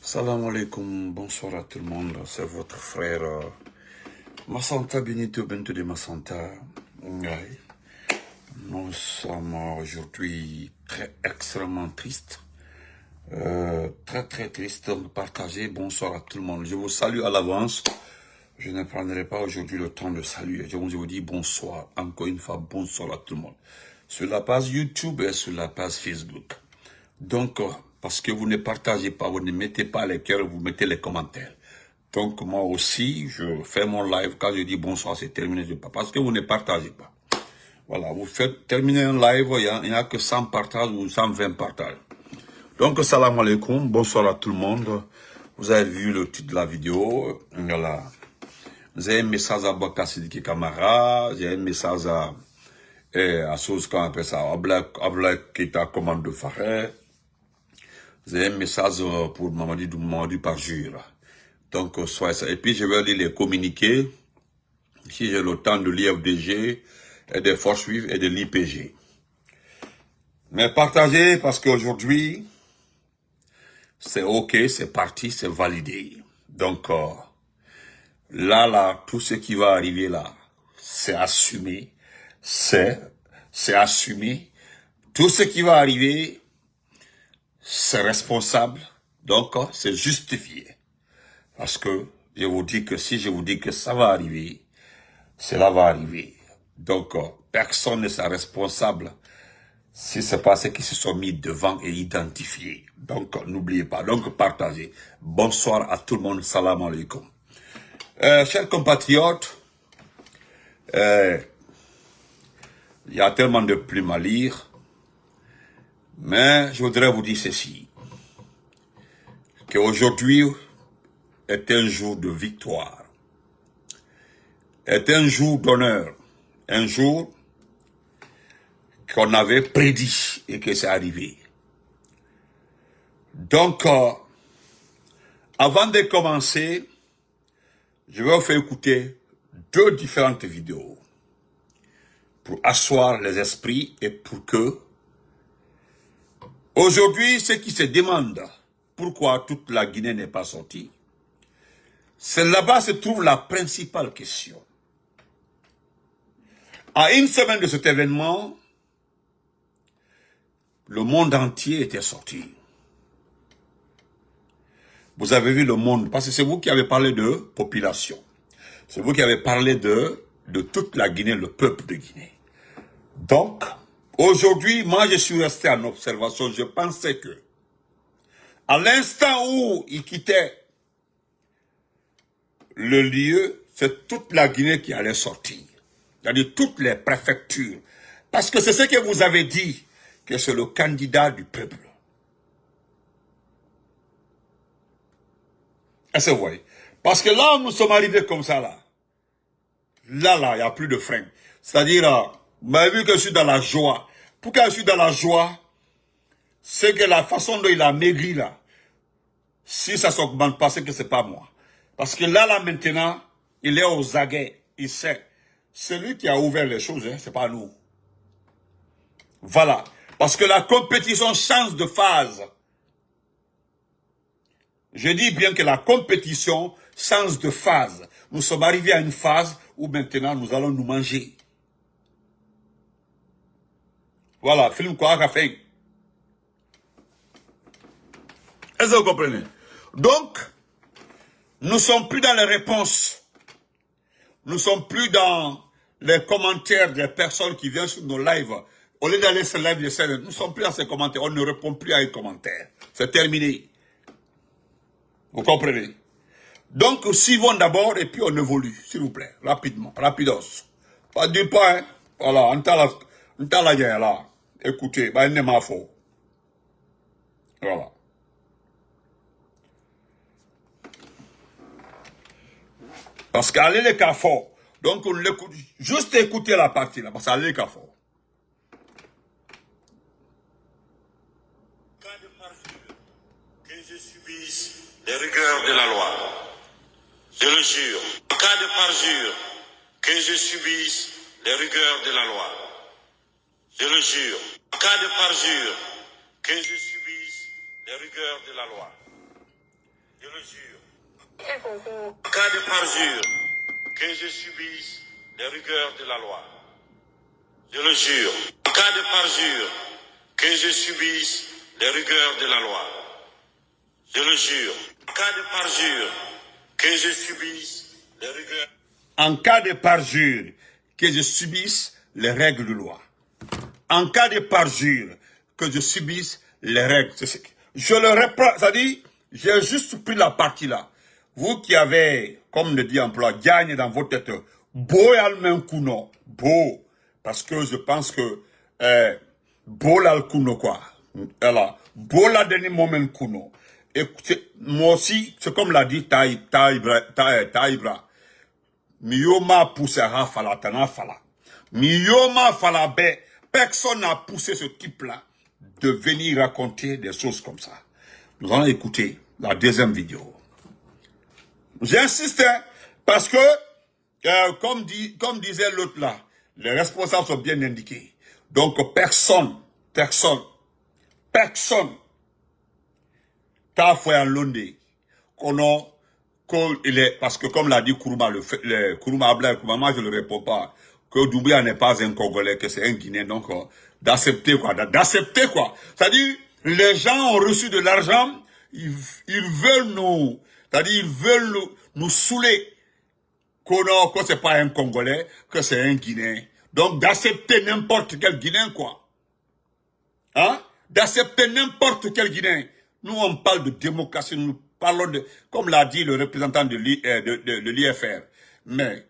Salam alaikum, bonsoir à tout le monde, c'est votre frère Massanta Benito Bento de Massanta. Ouais. Nous sommes aujourd'hui extrêmement tristes, très tristes, partagés. Bonsoir à tout le monde, je vous salue à l'avance. Je ne prendrai pas aujourd'hui le temps de saluer, je vous dis bonsoir, encore une fois bonsoir à tout le monde. Sur la page YouTube et sur la page Facebook. Donc, parce que vous ne partagez pas, vous ne mettez pas les cœurs, vous mettez les commentaires. Donc, moi aussi, je fais mon live. Quand je dis bonsoir, c'est terminé. Parce que vous ne partagez pas. Voilà, vous faites terminer un live, il n'y a que 100 partages ou 120 partages. Donc, salam alaikum, bonsoir à tout le monde. Vous avez vu le titre de la vidéo. Voilà. Vous avez un message à Bakassidiki Kamara. J'ai un message à chose qu'on appelle ça, Ablak Keita Commande de Faré. J'ai un message pour Mamadou Parjure. Donc, soyez ça. Et puis, je vais lire les communiqués, si j'ai le temps de l'IFDG, et des forces vives et de l'IPG. Mais partagez, parce qu'aujourd'hui, c'est OK, c'est parti, c'est validé. Donc, là, tout ce qui va arriver là, c'est assumé. C'est assumé. Tout ce qui va arriver, c'est responsable. Donc, c'est justifié. Parce que je vous dis que si je vous dis que ça va arriver, cela va arriver. Donc, personne ne sera responsable si ce n'est pas ceux qui se sont mis devant et identifiés. Donc, n'oubliez pas. Donc, partagez. Bonsoir à tout le monde. Salam alaikum. Chers compatriotes, il y a tellement de plumes à lire. Mais je voudrais vous dire ceci. Qu'aujourd'hui est un jour de victoire. Est un jour d'honneur. Un jour qu'on avait prédit et que c'est arrivé. Donc, avant de commencer, je vais vous faire écouter deux différentes vidéos pour asseoir les esprits et pour que, aujourd'hui, ceux qui se demandent pourquoi toute la Guinée n'est pas sortie, c'est là-bas se trouve la principale question. À une semaine de cet événement, le monde entier était sorti. Vous avez vu le monde, parce que c'est vous qui avez parlé de population. C'est vous qui avez parlé de toute la Guinée, le peuple de Guinée. Donc, aujourd'hui, moi je suis resté en observation. Je pensais que, à l'instant où il quittait le lieu, c'est toute la Guinée qui allait sortir. C'est-à-dire toutes les préfectures. Parce que c'est ce que vous avez dit, que c'est le candidat du peuple. Est-ce que vous voyez? Parce que là, nous sommes arrivés comme ça, là, il n'y a plus de frein. C'est-à-dire, vous m'avez vu que je suis dans la joie. Pourquoi je suis dans la joie? C'est que la façon dont il a maigri, là, si ça ne s'augmente pas, c'est que ce n'est pas moi. Parce que là, maintenant, il est aux aguets. Il sait. C'est lui qui a ouvert les choses, hein, ce n'est pas nous. Voilà. Parce que la compétition change de phase. Je dis bien que la compétition change de phase. Nous sommes arrivés à une phase où maintenant nous allons nous manger. Voilà, film quoi qu'a fait. Est-ce que vous comprenez? Donc, nous ne sommes plus dans les réponses. Nous ne sommes plus dans les commentaires des personnes qui viennent sur nos lives. Au lieu d'aller sur live, nous ne sommes plus dans ces commentaires. On ne répond plus à un commentaire. C'est terminé. Vous comprenez? Donc, suivons d'abord et puis on évolue, s'il vous plaît. Rapidement, rapidos. Pas du pas, hein. Voilà, on t'a la guerre là. Écoutez, bah, il n'est pas faux. Voilà. Parce qu'aller les cafards, donc on l'écoute, juste écouter la partie là, parce qu'aller les cafards. Cas de parjure, que je subisse les rigueurs de la loi. Je le jure. En cas de parjure, que je subisse les rigueurs de la loi. Je le jure. En cas de parjure, que je subisse les rigueurs de la loi. Je le jure. En cas de parjure, que je subisse les rigueurs de la loi. Je le jure. En cas de parjure, que je subisse les rigueurs de la loi. Je le jure. En cas de parjure, que je subisse les rigueurs. En cas de parjure, que je subisse les règles de loi. En cas de parjure, que je subisse les règles. Je le reprends, c'est-à-dire, j'ai juste pris la partie là. Vous qui avez, comme le dit emploi, gagne dans votre tête, beau almen kuno, beau, parce que je pense que, beau la kuno quoi, voilà, beau la dernier moment kuno. Écoutez, moi aussi, c'est comme l'a dit Taïbra, Miyoma poussé à fala, tana fala. Miyoma fala be, personne n'a poussé ce type-là de venir raconter des choses comme ça. Nous allons écouter la deuxième vidéo. J'insiste, hein, parce que, comme disait l'autre là, les responsables sont bien indiqués. Donc, personne, t'as fait un londé, parce que comme l'a dit Kourouma, Kourouma Ablaye, moi je ne le réponds pas, que Doumbouya n'est pas un Congolais, que c'est un Guinéen, donc d'accepter quoi. C'est-à-dire, les gens ont reçu de l'argent, ils veulent nous, c'est-à-dire ils veulent nous saouler, que c'est pas un Congolais, que c'est un Guinéen. Donc d'accepter n'importe quel Guinéen quoi. Hein? D'accepter n'importe quel Guinéen. Nous on parle de démocratie, nous parlons de, comme l'a dit le représentant de l'IFR, mais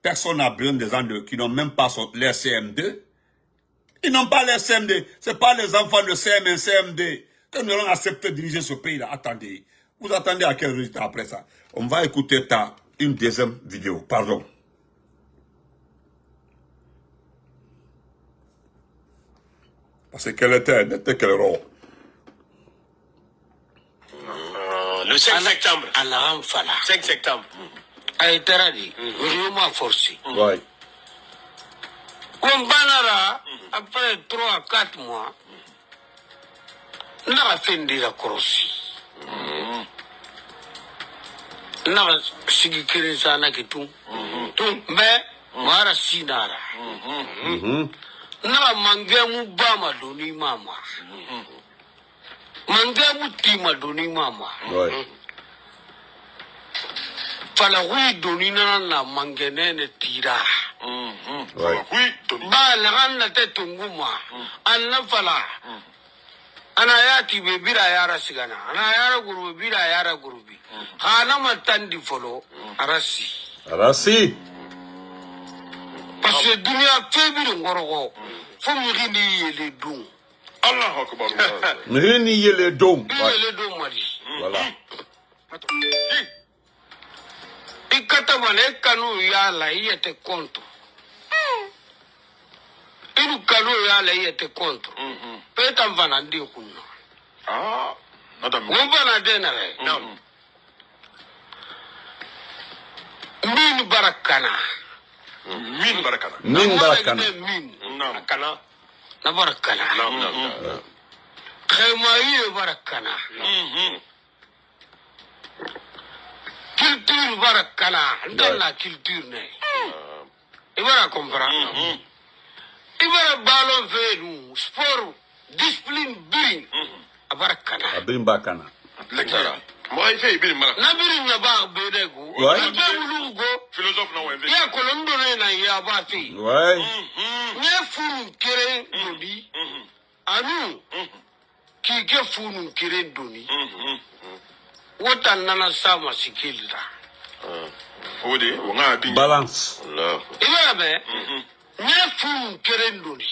personne n'a besoin des gens qui n'ont même pas leur CM2. Ils n'ont pas leur CM2. Ce n'est pas les enfants de CM1, CM2 que nous allons accepter de diriger ce pays-là. Attendez. Vous attendez à quel résultat après ça? On va écouter une deuxième vidéo. Pardon. Parce qu'elle n'était quel rôle? Le 5 septembre. À la Ramfala. 5 septembre. A Eteradi. Vraiment forcé. Ouais. Comme Banara, après 3 à 4 mois, n'a pas fait de la corossie. N'a pas sigi kirisana qui tout. Mais, Mara Sinara. N'a pas mangé mu bama doni mama. Mangé mu tima doni mama. Ouais. Fala hui doni na mangene ne tira. Ouais. Oui, Ba la ganna te tunguma. Anna fala. Anayati be bira yara sigana. Anayara gurubi bira yara gurubi. Hana matandi folo arasi. Arasi. Parce que dunia febiri ngorogo. Fo mugini yele dum. Allah Akbar. Rini yele dom. Yele dum mari. Voilà. Ikata mane kanu yala yete konto. Ilu kanu yala yete konto. Peta mvana ndi kunna. Ah, madame. Mvana dena re. Non. Min barakana. Min barakana. Min barakana. Min. Non. Kana. Na barakana. Non. Khaymayi barakana. Culture barakana. Ndana culture ne. Ibara comprendre. Ibara ballon venu. Sport. Discipline bring. Barakana. Abin bakana. Lecture. Moi, il fait il barakana. Nabiri na ba bedegu. Ouais. Nabulu go. Philosophe non investi. Ya kolondo na ya bati. Ouais. Nye furu kere doni. Anu. Kike furu kere doni. Wota nana sama sikilda. Odi, on a bin. Balance. Allah. Ibara be. Nye furu kere doni.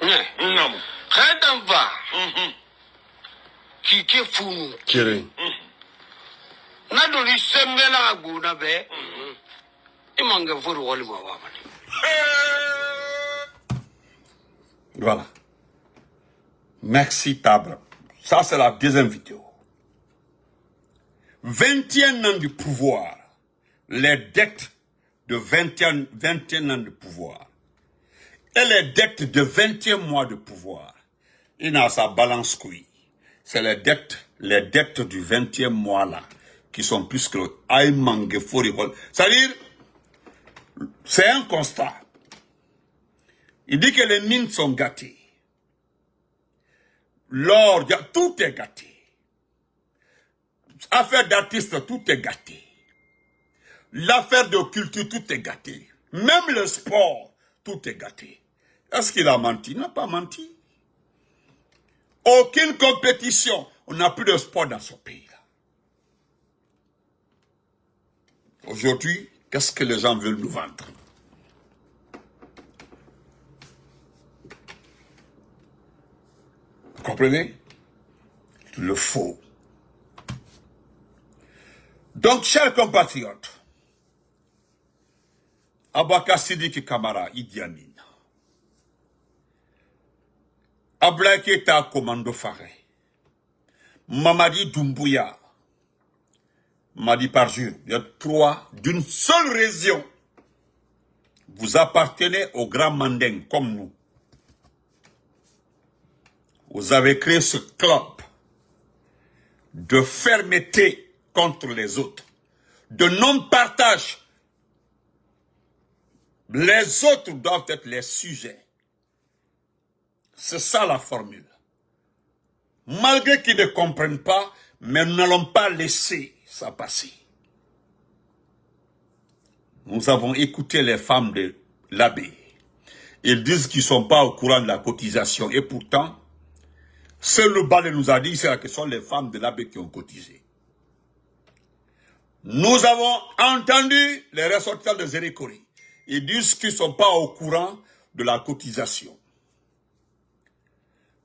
Nye. Non. Khadam va. Kike furu. Kiri. Na doni sembe na aguna be. Imanga furu wali mawamani. Voilà. Merci Tabra. Ça, c'est la deuxième vidéo. 21 ans de pouvoir. Les dettes de 21 ans de pouvoir. Et les dettes de 21 mois de pouvoir. Il a sa balance couille. c'est les dettes du 20e mois là, qui sont plus que Aïmangue Forihol. C'est-à-dire, c'est un constat. Il dit que les mines sont gâtées. L'or, tout est gâté. Affaire d'artistes, tout est gâté. L'affaire de culture, tout est gâté. Même le sport, tout est gâté. Est-ce qu'il a menti? Il n'a pas menti. Aucune compétition. On n'a plus de sport dans ce pays-là. Aujourd'hui, qu'est-ce que les gens veulent nous vendre? Vous comprenez? Le faux. Donc, chers compatriotes, Aboubacar Sidiki Kamara, Idi Amin, Abdoulaye Keïta Commando Faré, Mamadi Doumbouya, Madi Parjure, il y a trois d'une seule région. Vous appartenez au grand Manding comme nous. Vous avez créé ce club de fermeté contre les autres, de non-partage. Les autres doivent être les sujets. C'est ça la formule. Malgré qu'ils ne comprennent pas, mais nous n'allons pas laisser ça passer. Nous avons écouté les femmes de l'abbé. Ils disent qu'ils ne sont pas au courant de la cotisation. Et pourtant, seul le balai nous a dit que ce sont les femmes de l'abbé qui ont cotisé. Nous avons entendu les ressortissants de Zérékori. Ils disent qu'ils ne sont pas au courant de la cotisation.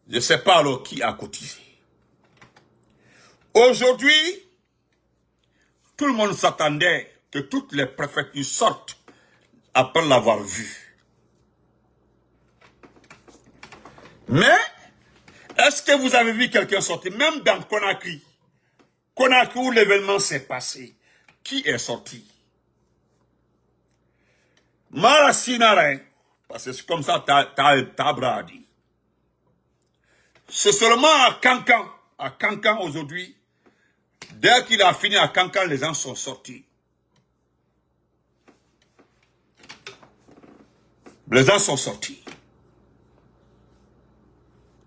Je ne sais pas alors qui a cotisé. Aujourd'hui, tout le monde s'attendait que toutes les préfectures sortent après l'avoir vu. Mais, est-ce que vous avez vu quelqu'un sortir? Même dans Conakry. Conakry où l'événement s'est passé. Qui est sorti? Mara Sinara, parce que c'est comme ça Tabra a dit. C'est seulement à Cancan aujourd'hui, dès qu'il a fini à Cancan, les gens sont sortis. Les gens sont sortis.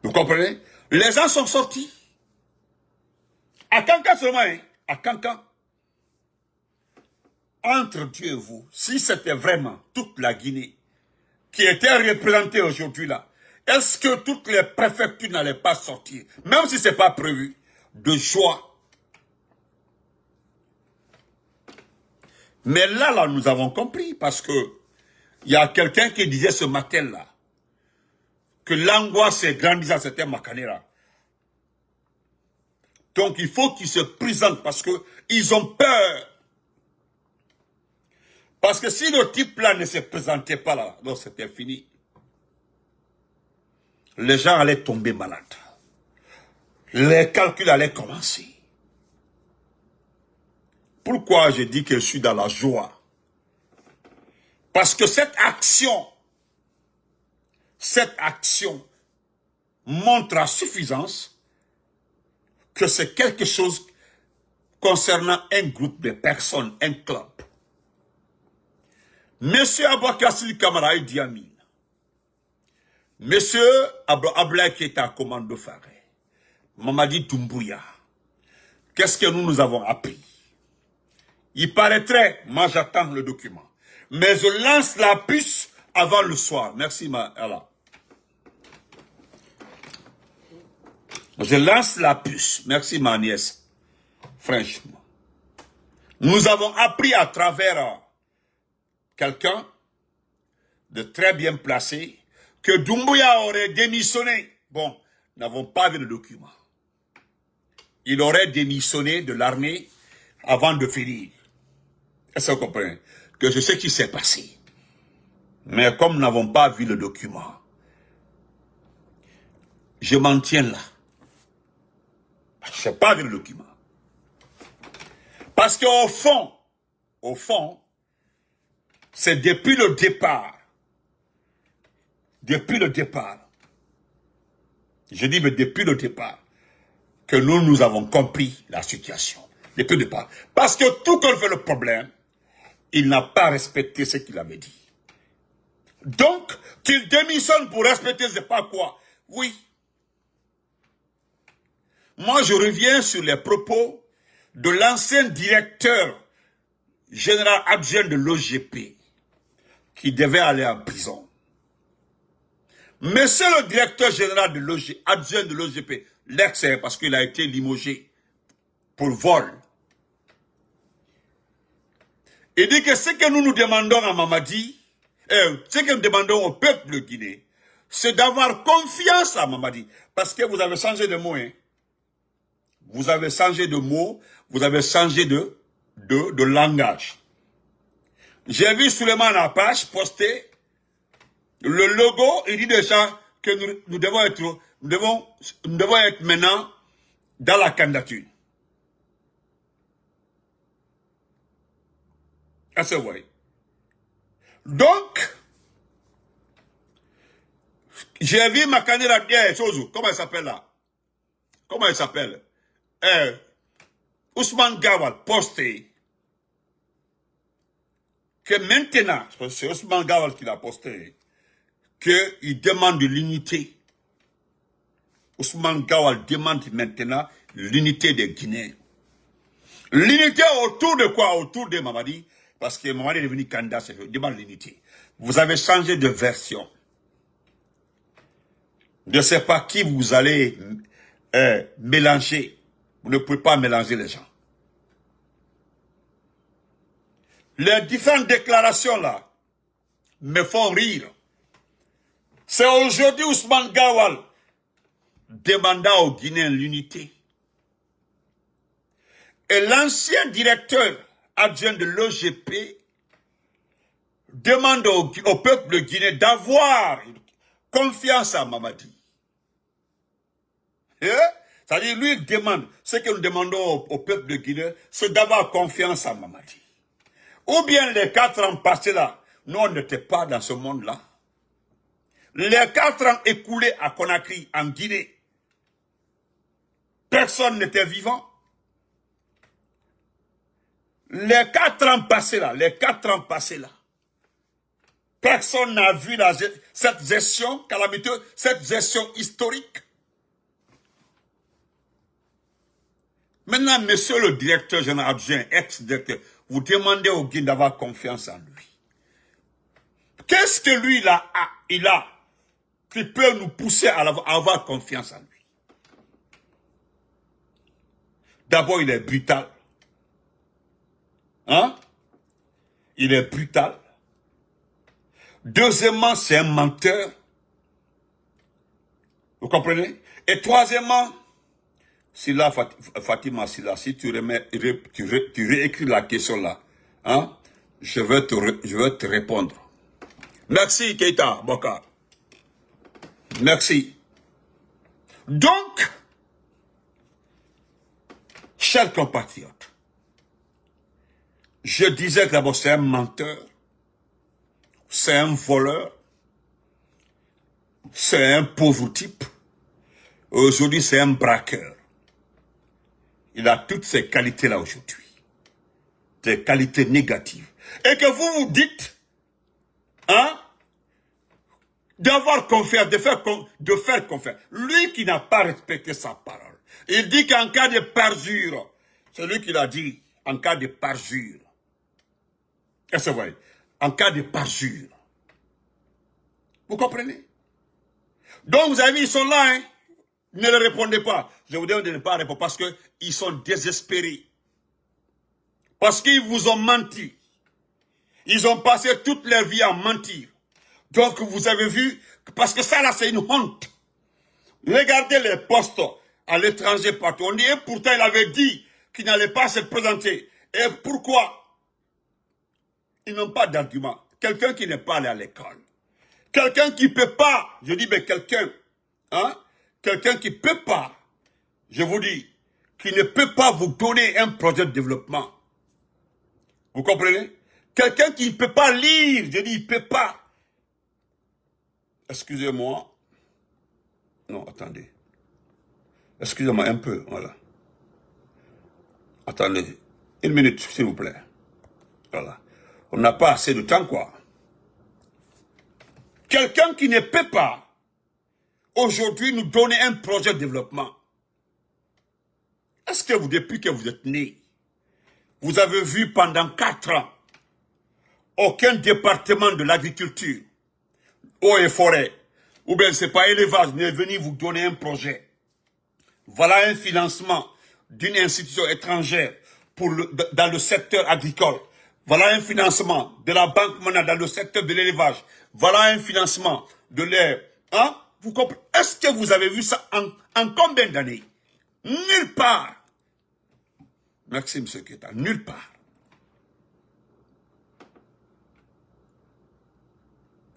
Vous comprenez? Les gens sont sortis. À Cancan seulement, hein? À Cancan. Entre Dieu et vous, si c'était vraiment toute la Guinée qui était représentée aujourd'hui là, est-ce que toutes les préfectures n'allaient pas sortir, même si ce n'est pas prévu, de joie? Mais là, nous avons compris, parce que il y a quelqu'un qui disait ce matin-là que l'angoisse est grandissante, c'était Makanera. Donc il faut qu'ils se présentent parce qu'ils ont peur. Parce que si le type-là ne se présentait pas là, donc c'était fini. Les gens allaient tomber malades. Les calculs allaient commencer. Pourquoi je dis que je suis dans la joie? Parce que cette action montre à suffisance que c'est quelque chose concernant un groupe de personnes, un club. Monsieur Aboubacar Sidiki Kamara Idi Amin, Monsieur Abdoulaye Keïta Commando Faré, Mamadi Doumbouya, qu'est-ce que nous avons appris? Il paraîtrait, moi j'attends le document, mais je lance la puce avant le soir. Merci Allah. Je lance la puce. Merci ma nièce. Franchement. Nous avons appris à travers quelqu'un de très bien placé que Doumbouya aurait démissionné. Bon, nous n'avons pas vu le document. Il aurait démissionné de l'armée avant de finir. Est-ce que vous comprenez? Que je sais ce qui s'est passé. Mais comme nous n'avons pas vu le document, je m'en tiens là. Je n'ai pas vu le document. Parce qu'au fond, c'est depuis le départ. Depuis le départ. Je dis, mais depuis le départ. que nous avons compris la situation. De peu de part. Parce que tout qu'on fait le problème, il n'a pas respecté ce qu'il avait dit. Donc, qu'il démissionne pour respecter c'est pas quoi. Oui. Moi, je reviens sur les propos de l'ancien directeur général adjoint de l'OGP qui devait aller en prison. Monsieur le directeur général de l'OGP, adjoint de l'OGP, l'ex, parce qu'il a été limogé pour vol. Il dit que ce que nous demandons à Mamadi, ce que nous demandons au peuple guinéen, c'est d'avoir confiance à Mamadi. Parce que vous avez changé de mot, hein. Vous avez changé de mots, vous avez changé de langage. J'ai vu Suleiman Apache poster le logo, il dit déjà que nous devons être maintenant dans la candidature. Est-ce que vous voyez? Donc, j'ai vu ma candidate, comment elle s'appelle là? Comment elle s'appelle? Ousmane Gawal posté que maintenant, c'est Ousmane Gawal qui l'a posté, qu'il demande l'unité. Ousmane Gawal demande maintenant l'unité des Guinéens. L'unité autour de quoi? Autour de Mamadi. Parce que Mamadi est devenu candidat, il demande l'unité. Vous avez changé de version. Je ne sais pas qui vous allez mélanger. Vous ne pouvez pas mélanger les gens. Les différentes déclarations là me font rire. C'est aujourd'hui Ousmane Gawal demandant aux Guinéens l'unité. Et l'ancien directeur adjoint de l'OGP demande au peuple guinéen d'avoir confiance à Mamadi. C'est-à-dire, lui, il demande, ce que nous demandons au peuple de Guinée, c'est d'avoir confiance à Mamadi. Ou bien les 4 ans passés là, nous, on n'était pas dans ce monde-là. Les 4 ans écoulés à Conakry, en Guinée, personne n'était vivant. Les 4 ans passés là, personne n'a vu cette gestion calamiteuse, cette gestion historique. Maintenant, monsieur le directeur général adjoint, ex-directeur, vous demandez au Guinéen d'avoir confiance en lui. Qu'est-ce que lui, il a qui peut nous pousser à avoir confiance en lui? D'abord, il est brutal. Hein? Il est brutal. Deuxièmement, c'est un menteur. Vous comprenez? Et troisièmement, Fatima Silla, si tu réécris la question là, hein, je vais te répondre. Merci Keita Bokar. Merci. Donc, chers compatriotes, je disais que d'abord c'est un menteur, c'est un voleur, c'est un pauvre type. Aujourd'hui, c'est un braqueur. Il a toutes ces qualités-là aujourd'hui. Des qualités négatives. Et que vous vous dites, hein, d'avoir confiance, de faire confiance. Lui qui n'a pas respecté sa parole. Il dit qu'en cas de parjure, c'est lui qui l'a dit, en cas de parjure. Est-ce que vous voyez? En cas de parjure. Vous comprenez? Donc vous avez vu, ils sont là, hein. Ne le répondez pas. Je vous demande de ne pas répondre parce qu'ils sont désespérés. Parce qu'ils vous ont menti. Ils ont passé toute leur vie à mentir. Donc vous avez vu, parce que ça là c'est une honte. Regardez les postes à l'étranger partout. On dit, et pourtant il avait dit qu'il n'allait pas se présenter. Et pourquoi? Ils n'ont pas d'argument. Quelqu'un qui n'est pas allé à l'école. Quelqu'un qui ne peut pas, je dis, mais quelqu'un, hein? Quelqu'un qui ne peut pas, je vous dis, qui ne peut pas vous donner un projet de développement. Vous comprenez? Quelqu'un qui ne peut pas lire, je dis, il ne peut pas. Excusez-moi. Non, attendez. Excusez-moi un peu, voilà. Attendez, une minute, s'il vous plaît. Voilà. On n'a pas assez de temps, quoi. Quelqu'un qui ne peut pas, aujourd'hui, nous donner un projet de développement. Est-ce que vous, depuis que vous êtes né, vous avez vu pendant 4 ans, aucun département de l'agriculture, eau et forêt, ou bien c'est pas élevage, n'est venu vous donner un projet. Voilà un financement d'une institution étrangère dans le secteur agricole. Voilà un financement de la Banque mondiale dans le secteur de l'élevage. Voilà un financement de l'air. Hein? Vous comprenez? Est-ce que vous avez vu ça en combien d'années? Nulle part. Maxime Seketa, nulle part.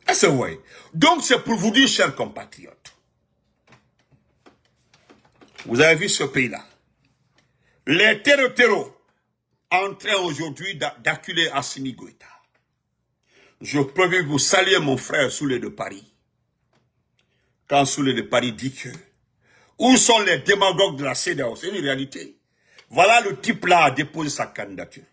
Est-ce que vous voyez? Donc c'est pour vous dire, chers compatriotes, vous avez vu ce pays-là. Les terreaux en train aujourd'hui d'acculer Assimi Goïta. Je peux vous saluer mon frère Soulé de Paris. Quand Soulé de Paris dit que où sont les démagogues de la CEDEAO? C'est une réalité. Voilà le type-là a déposé sa candidature.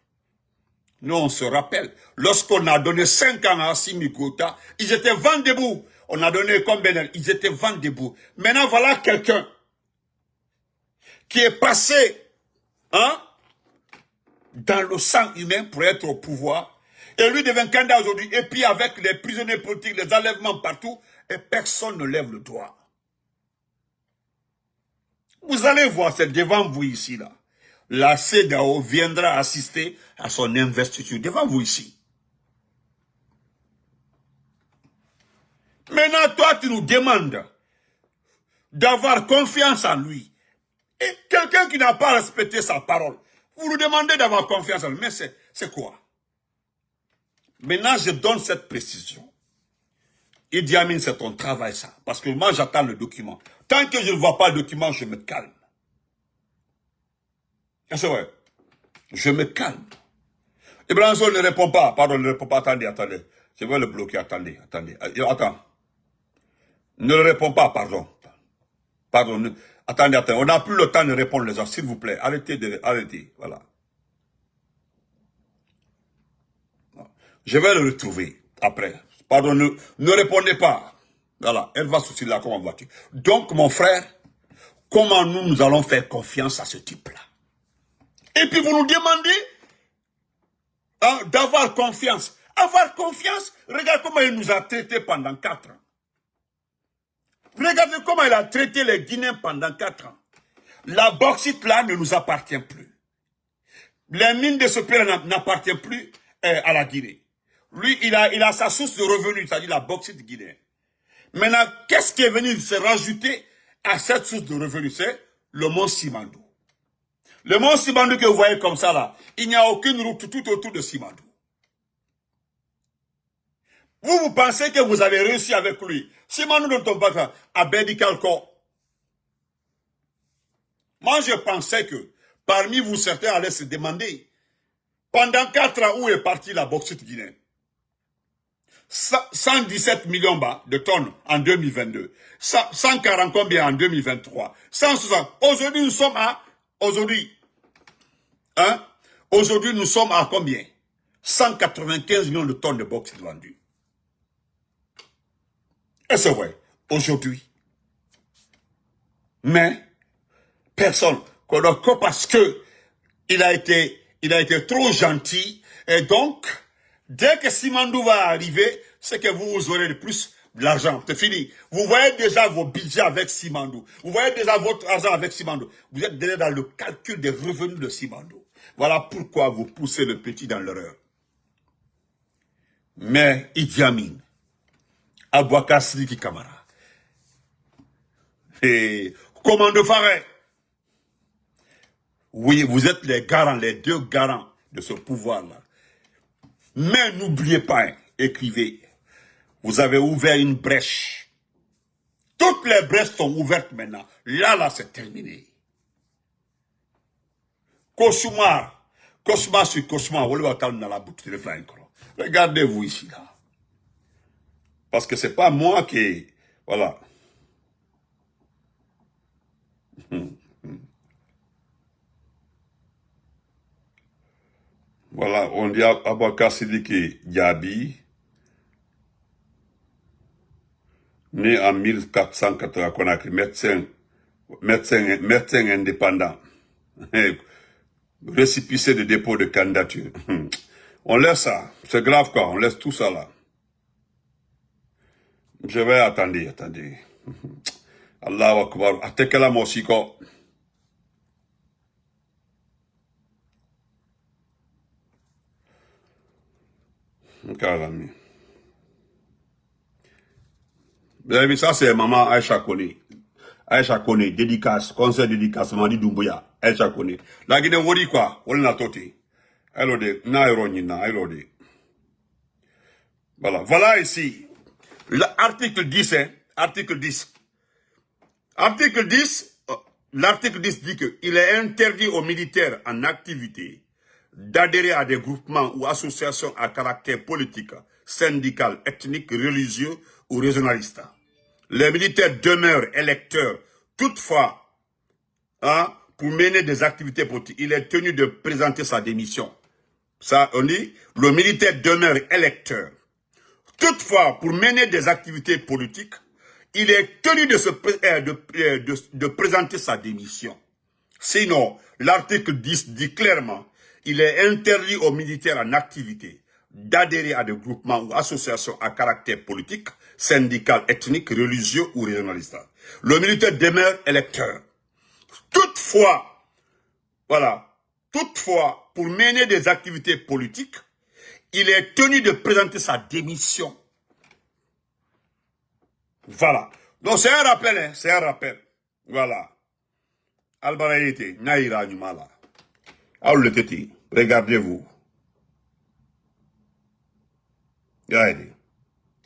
Nous, on se rappelle, lorsqu'on a donné 5 ans à Assimi Goïta, ils étaient vent debout. On a donné combien? Ils étaient vent debout. Maintenant, voilà quelqu'un qui est passé dans le sang humain pour être au pouvoir. Et lui devient candidat aujourd'hui. Et puis avec les prisonniers politiques, les enlèvements partout, et personne ne lève le doigt. Vous allez voir, c'est devant vous ici, là. La CEDEAO viendra assister à son investiture. Devant vous ici. Maintenant, toi, tu nous demandes d'avoir confiance en lui. Et quelqu'un qui n'a pas respecté sa parole, vous nous demandez d'avoir confiance en lui. Mais c'est quoi? Maintenant, je donne cette précision. Idi Amin, c'est ton travail, ça. Parce que moi, j'attends le document. Tant que je ne vois pas le document, je me calme. C'est vrai. Je me calme. Ibrahim Sow ne répond pas. Pardon, ne répond pas. Attendez. Je vais le bloquer. Attendez. Attends. Ne le réponds pas, pardon. Pardon. Attendez. On n'a plus le temps de répondre les gens. S'il vous plaît, arrêtez. Voilà. Je vais le retrouver après. Pardon, ne répondez pas. Voilà, elle va sortir là comme en voiture. Donc, mon frère, comment nous allons faire confiance à ce type-là? Et puis vous nous demandez d'avoir confiance. Avoir confiance, regarde comment il nous a traités pendant 4 ans. Regardez comment il a traité les Guinéens pendant 4 ans. La bauxite là ne nous appartient plus. Les mines de ce pays n'appartiennent plus à la Guinée. Lui, il a sa source de revenus, c'est-à-dire la bauxite guinéenne. Maintenant, qu'est-ce qui est venu se rajouter à cette source de revenus? C'est le mont Simandou. Le mont Simandou que vous voyez comme ça là, il n'y a aucune route tout autour de Simandou. Vous pensez que vous avez réussi avec lui. Simandou ne tombe pas à Bédikalko. Moi, je pensais que parmi vous, certains allaient se demander, pendant 4 ans, où est partie la bauxite guinéenne? 117 millions de tonnes en 2022. 140 combien en 2023? 160. Aujourd'hui, nous sommes à... Aujourd'hui, nous sommes à combien? 195 millions de tonnes de bauxite vendues. Et c'est vrai, aujourd'hui. Mais, personne. Parce que il a été trop gentil. Et donc, dès que Simandou va arriver, c'est que vous aurez le plus de l'argent. C'est fini. Vous voyez déjà vos budgets avec Simandou. Vous voyez déjà votre argent avec Simandou. Vous êtes déjà dans le calcul des revenus de Simandou. Voilà pourquoi vous poussez le petit dans l'erreur. Mais Idi Amin, Aboubacar Sidiki Kamara, et Commando Faré, oui, vous êtes les garants, les 2 garants de ce pouvoir-là. Mais n'oubliez pas, écrivez, vous avez ouvert une brèche. Toutes les brèches sont ouvertes maintenant. Là, c'est terminé. Cauchemar sur cauchemar, vous allez dans la boutique de Flankro. Regardez-vous ici, là. Parce que c'est pas moi qui... Voilà. Voilà, on dit Abouakar Sidiki Diaby, né en 1480 à Conakry, médecin indépendant, récépissé de dépôt de candidature. On laisse ça, c'est grave quoi, on laisse tout ça là. Je vais attendre. Allahu Akbar, atekela mosiko. Carami. Vous avez vu ça, c'est maman Aïcha Kone. Aïcha Kone, dédicace, conseil dédicace, Madi Doumbouya, Aïcha Kone. La Guinée, on dit quoi? On l'a toti. Elode, na ironina, elode. Voilà ici. L'article 10, hein, article 10. Article 10, l'article 10 dit qu'il est interdit aux militaires en activité d'adhérer à des groupements ou associations à caractère politique, syndical, ethnique, religieux ou régionaliste. Les militaires demeurent électeurs. Toutefois, pour mener des activités politiques, il est tenu de présenter sa démission. Ça, on dit, le militaire demeure électeur. Toutefois, pour mener des activités politiques, il est tenu de présenter sa démission. Sinon, l'article 10 dit clairement, il est interdit aux militaires en activité d'adhérer à des groupements ou associations à caractère politique, syndical, ethnique, religieux ou régionaliste. Le militaire demeure électeur. Toutefois, pour mener des activités politiques, il est tenu de présenter sa démission. Voilà. Donc c'est un rappel, hein, c'est un rappel. Voilà. Al-Baraïti, Naïra Numala. Aouleteti, regardez-vous. Regardez.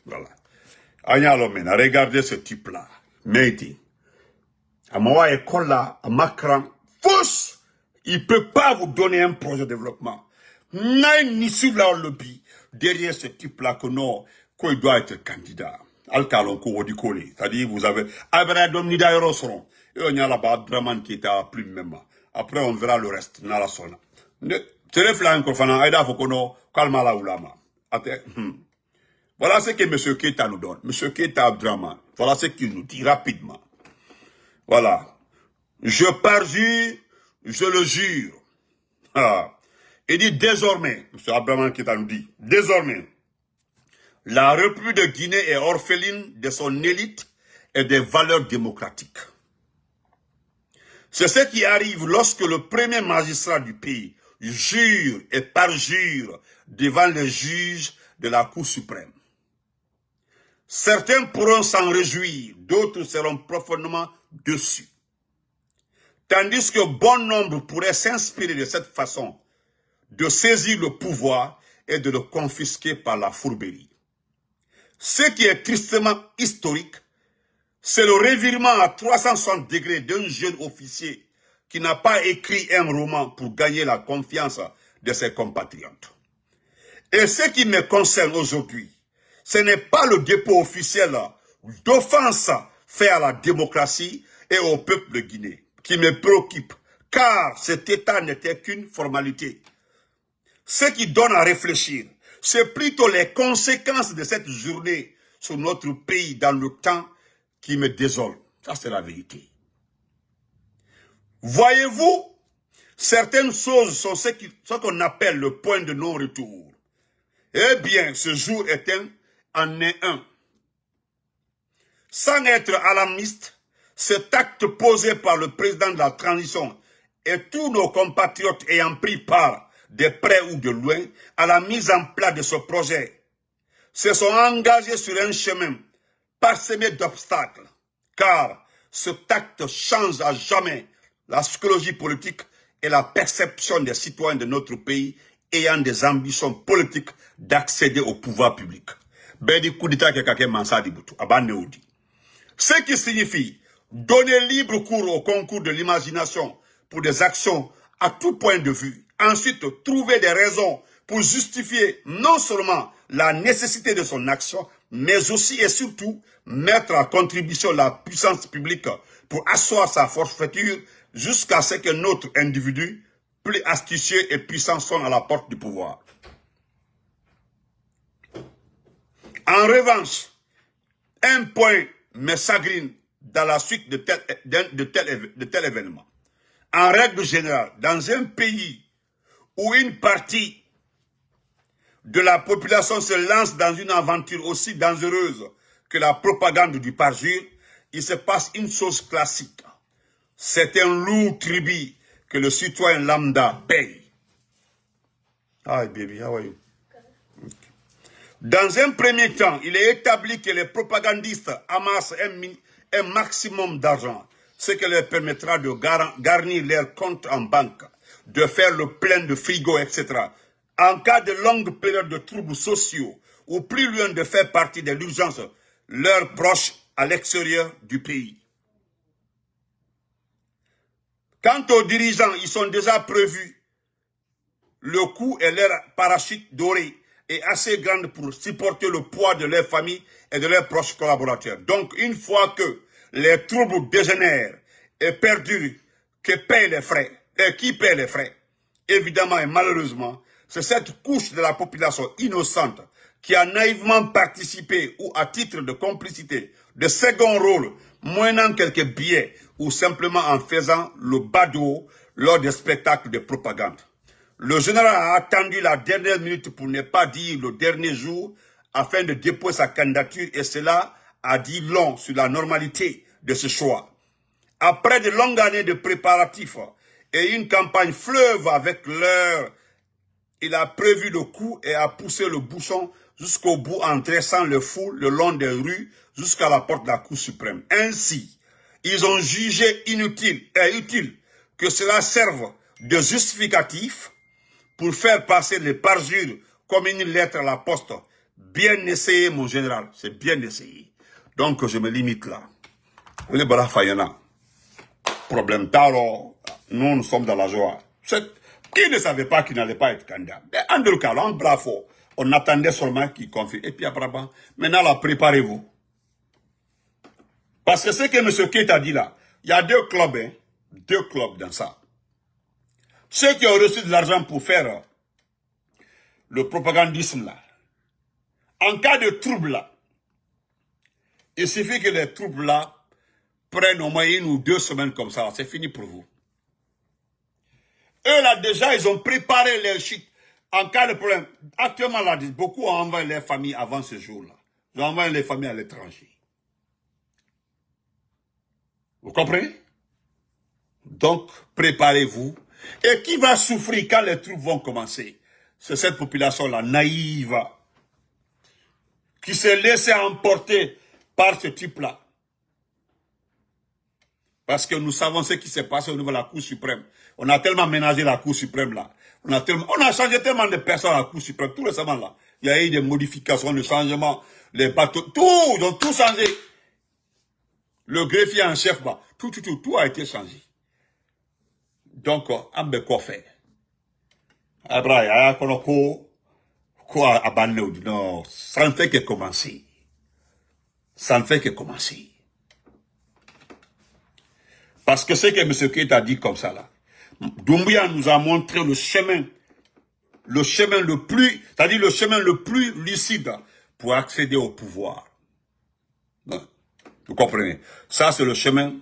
Voilà. Agnalomena, regardez ce type-là. Meiti. Amawa école là, à Macron, fausse. Il ne peut pas vous donner un projet de développement. Naïm Nissou là au lobby. Derrière ce type-là, que non, qu'il doit être candidat. Alcalon Kovodikoli. C'est-à-dire, vous avez Abradom Nida Roseron. Et on y a là-bas Draman qui était à plus même. Après, on verra le reste. Nala Sona. Téléphone encore, Fana, Aïda Fokono, Kalmala Oulama. Voilà ce que M. Keita nous donne. M. Keita Abdraman. Voilà ce qu'il nous dit rapidement. Voilà. Je parjure, je le jure. Il dit désormais, M. Abdraman Keita nous dit, désormais, la République de Guinée est orpheline de son élite et des valeurs démocratiques. C'est ce qui arrive lorsque le premier magistrat du pays jure et parjure devant les juges de la Cour suprême. Certains pourront s'en réjouir, d'autres seront profondément déçus. Tandis que bon nombre pourraient s'inspirer de cette façon de saisir le pouvoir et de le confisquer par la fourberie. Ce qui est tristement historique, c'est le revirement à 360 degrés d'un jeune officier qui n'a pas écrit un roman pour gagner la confiance de ses compatriotes. Et ce qui me concerne aujourd'hui, ce n'est pas le dépôt officiel d'offense fait à la démocratie et au peuple de Guinée qui me préoccupe, car cet état n'était qu'une formalité. Ce qui donne à réfléchir, c'est plutôt les conséquences de cette journée sur notre pays dans le temps qui me désole. Ça, c'est la vérité. Voyez-vous, certaines choses sont ce qu'on appelle le point de non-retour. Eh bien, ce jour en est un. Sans être alarmiste, cet acte posé par le président de la transition et tous nos compatriotes ayant pris part, de près ou de loin, à la mise en place de ce projet, se sont engagés sur un chemin parsemé d'obstacles, car cet acte change à jamais la psychologie politique et la perception des citoyens de notre pays ayant des ambitions politiques d'accéder au pouvoir public. Ce qui signifie donner libre cours au concours de l'imagination pour des actions à tout point de vue. Ensuite, trouver des raisons pour justifier non seulement la nécessité de son action, mais aussi et surtout mettre à contribution la puissance publique pour asseoir sa forfaiture jusqu'à ce que notre individu plus astucieux et puissants sont à la porte du pouvoir. En revanche, un point me chagrine dans la suite de tel événement. En règle générale, dans un pays où une partie de la population se lance dans une aventure aussi dangereuse que la propagande du parjure, il se passe une chose classique. C'est un lourd tribut que le citoyen lambda paye. Hi baby, how are you? Okay. Dans un premier temps, il est établi que les propagandistes amassent un maximum d'argent, ce qui leur permettra de garnir leurs comptes en banque, de faire le plein de frigo, etc. En cas de longue période de troubles sociaux, ou plus loin de faire partie de l'urgence, leurs proches à l'extérieur du pays. Quant aux dirigeants, ils sont déjà prévus. Le coût et leur parachute doré est assez grande pour supporter le poids de leur famille et de leurs proches collaborateurs. Donc, une fois que les troubles dégénèrent et perdurent, qui paie les frais? Évidemment et malheureusement, c'est cette couche de la population innocente qui a naïvement participé ou à titre de complicité, de second rôle, moyennant quelques billets ou simplement en faisant le badaud lors des spectacles de propagande. Le général a attendu la dernière minute pour ne pas dire le dernier jour afin de déposer sa candidature et cela a dit long sur la normalité de ce choix. Après de longues années de préparatifs et une campagne fleuve avec l'heure, il a prévu le coup et a poussé le bouchon jusqu'au bout en dressant le fou le long des rues jusqu'à la porte de la Cour suprême. Ainsi, ils ont jugé utile que cela serve de justificatif pour faire passer les parjures comme une lettre à la poste. Bien essayé, mon général, c'est bien essayé. Donc, je me limite là. Le Barafayana. Problème tard, nous sommes dans la joie. Qui ne savait pas qu'il n'allait pas être candidat? Mais en tout cas, en bravo, on attendait seulement qu'il confie. Et puis après, maintenant, là, préparez-vous. Parce que ce que M. Keita a dit là, il y a deux clubs dans ça. Ceux qui ont reçu de l'argent pour faire le propagandisme là, en cas de trouble là, il suffit que les troubles là prennent au moins 1 ou 2 semaines comme ça, c'est fini pour vous. Eux là déjà, ils ont préparé les shit. En cas de problème, actuellement là, beaucoup ont envoyé les familles avant ce jour-là. Ils ont envoyé les familles à l'étranger. Vous comprenez? Donc, préparez-vous. Et qui va souffrir quand les troubles vont commencer? C'est cette population-là, naïve, qui s'est laissée emporter par ce type-là. Parce que nous savons ce qui s'est passé au niveau de la Cour suprême. On a tellement ménagé la Cour suprême là. On a changé tellement de personnes à la Cour suprême. Tout récemment là, il y a eu des modifications, des changements, les bateaux, tout, ils ont tout changé. Le greffier en chef, bah, tout a été changé. Donc, on peut quoi faire? Après, quoi abandonner? Non, ça ne fait que commencer. Ça ne fait que commencer. Parce que ce que M. Keita a dit comme ça là, Doumbouya nous a montré le chemin le plus, c'est-à-dire le chemin le plus lucide pour accéder au pouvoir. Vous comprenez? Ça c'est le chemin,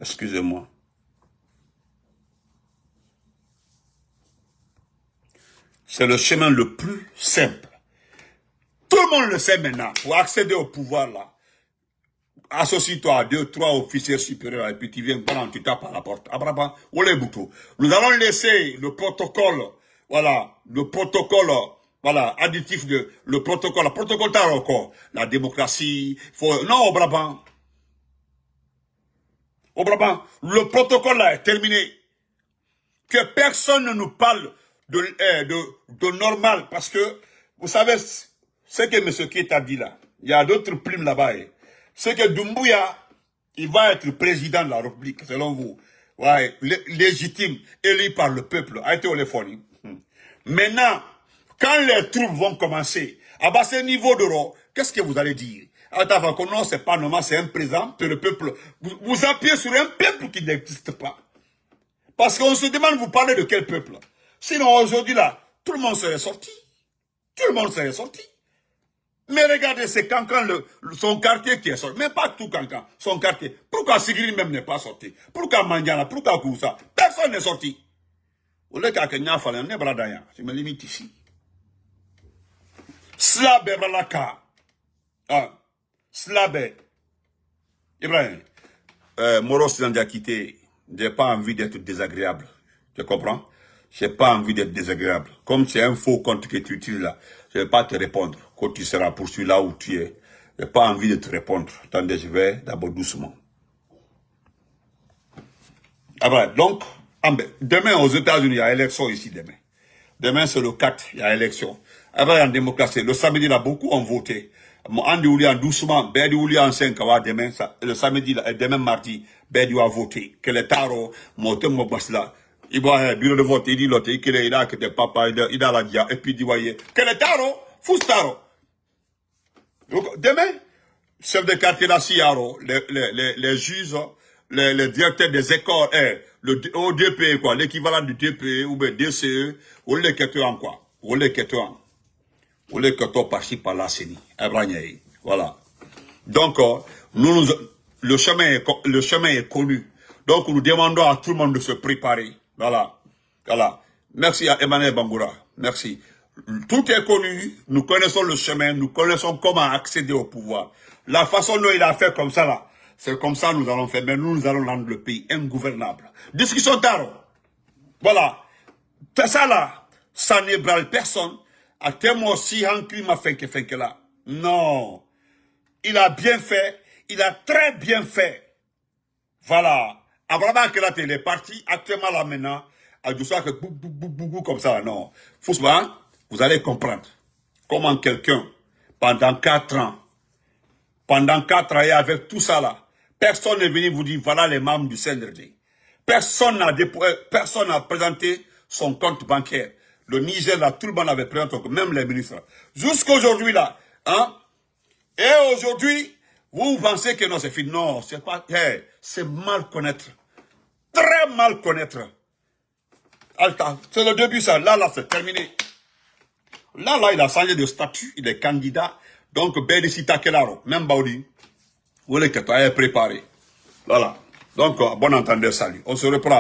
excusez-moi. C'est le chemin le plus simple. Tout le monde le sait maintenant. Pour accéder au pouvoir là, associe-toi à 2, 3 officiers supérieurs et puis tu viens pendant tu tapes à la porte. Nous allons laisser le protocole, voilà, voilà, additif de, le protocole t'as encore, la démocratie, non, au Brabant, le protocole là est terminé. Que personne ne nous parle de normal, parce que, vous savez, ce que M. Keita a dit là, il y a d'autres primes là-bas, c'est que Doumbouya, il va être président de la République, selon vous. Ouais, légitime, élu par le peuple, a été au téléphone. Maintenant, quand les troupes vont commencer, à bas ce niveau d'euro, qu'est-ce que vous allez dire? Attends, non, c'est pas normal, c'est un président que le peuple, vous appuyez sur un peuple qui n'existe pas. Parce qu'on se demande, vous parlez de quel peuple? Sinon, aujourd'hui, là, tout le monde serait sorti. Tout le monde serait sorti. Mais regardez, c'est Cancan, son quartier qui est sorti. Mais pas tout Cancan, son quartier. Pourquoi Sigiri même n'est pas sorti? Pourquoi Mandiana? Pourquoi Koussa? Personne n'est sorti. Au lieu qu'à fallait, on est bradaya. Je me limite ici. Slabe Balaka. Ah. Slabe. Ibrahim. Moros Landia quitté. J'ai pas envie d'être désagréable. Tu comprends? J'ai pas envie d'être désagréable. Comme c'est un faux compte que tu utilises là, je vais pas te répondre. Quand tu seras poursuivi là où tu es, j'ai pas envie de te répondre. Attendez, je vais d'abord doucement. Ah ben, donc, demain aux États-Unis, il y a élection ici demain. Demain, c'est le 4, il y a élection. Après, en démocratie, le samedi, là, beaucoup ont voté. Andy Oulian doucement, Bedi Oulian 5, demain, le samedi, demain mardi, Bedi a voté. Que les tarots, montent mon boss là. Il voit bureau de vote, il dit l'autre, il a que des papas, il a la dia, et puis il dit, voyez, que les tarots, fous tarots. Demain, chef de quartier là, Siaro, les juges, les directeurs des écoles, le ODP, quoi, l'équivalent du DPE ou bien DCE, ou les quêteurs, quoi, ou les quêteurs. Ou les quêteurs par-ci, par-là, CENI, voilà. Donc, le chemin est connu. Donc, nous demandons à tout le monde de se préparer. Voilà. Voilà. Merci à Emmanuel Bangoura. Merci. Tout est connu. Nous connaissons le chemin. Nous connaissons comment accéder au pouvoir. La façon dont il a fait comme ça, là, c'est comme ça nous allons faire. Mais nous allons rendre le pays ingouvernable. Discussion tard. Voilà. Ça, là, ça n'ébranle personne. À témoin aussi, un climat fait que là. Non. Il a bien fait. Il a très bien fait. Voilà. Abraham Kelate, il est parti. Actuellement, là, maintenant, à du soir que boum, comme ça, non. Foussman, vous allez comprendre comment quelqu'un, pendant 4 ans, et avec tout ça là, personne n'est venu vous dire, voilà les membres du CNRD. Personne n'a présenté son compte bancaire. Le Niger, là, tout le monde avait présenté, même les ministres. Jusqu'à aujourd'hui, là, hein. Et aujourd'hui, vous pensez que non, c'est fini. Non, c'est pas, c'est mal connaître. Très mal connaître. C'est le début, ça. Là, c'est terminé. Là, il a changé de statut. Il est candidat. Donc, Bédissi Takelaro, même Baudi, vous voulez que tu aies préparé. Voilà. Donc, bon entendeur, salut. On se reprend.